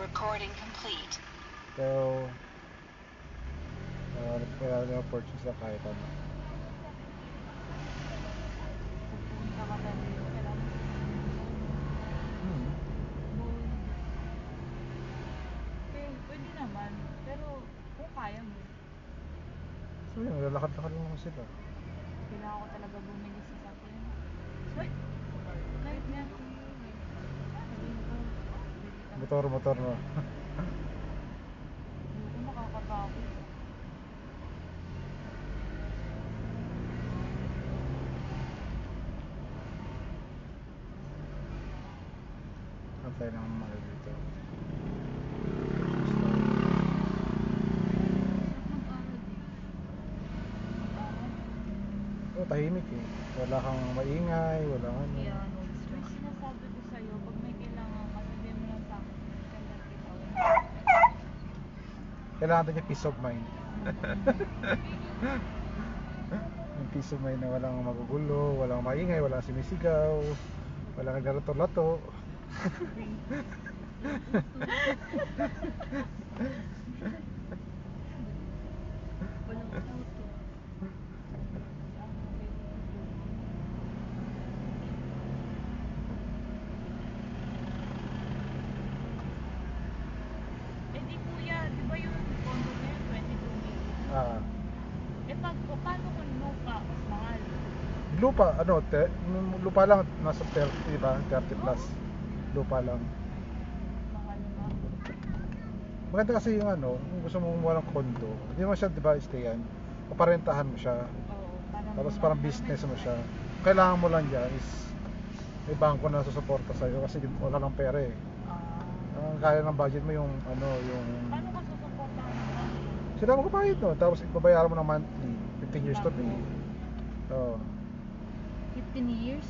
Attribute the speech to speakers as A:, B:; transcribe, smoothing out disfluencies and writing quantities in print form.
A: Recording complete.
B: So, purchase na kahit ano.
C: Pupunta ka na rin. Kailangan pwede naman. Pero kung kaya mo.
B: So yun, lalakad-lakad lang naman sila.
C: Kailangan ko talaga bumili sa sakyan. Kahit nga.
B: Motor no.
C: Hindi nakakatakot.
B: Antay naman mga dito. Oh, tahimik eh. Wala kang maingay, wala ano.
C: Yan. Yung sinasabi ko sa'yo, pag may kailangan ka, sabihin mo lang sa akin. Kailan kita.
B: Kailangan niya peace of mind. Yung peace of mind na walang magugulo, walang maingay, walang sumisigaw, walang naglalato-lato.
C: Di kuya, di ba yung condo niya 22 million?
B: Ah,
C: Paano kung lupa? Mas mahal.
B: lupa, ano, lupa lang, nasa 30, diba? 30 plus. Lupa lang.
C: Mahal na.
B: Maganda kasi yung ano, kung gusto mo kumuha ng condo, hindi mo siya, diba, stayan, paparentahan mo siya.
C: Oo.
B: Tapos parang business mo siya. Kailangan mo lang dyan is may bangko na susuporta sa'yo kasi wala lang pera eh. Ang kaya ng budget mo yung ano, yung
C: Paano ka susuportahan ng banko?
B: sila magbabayad no, tapos ibabayaran mo ng monthly, 15 years to pay. Oo.
C: 15 years?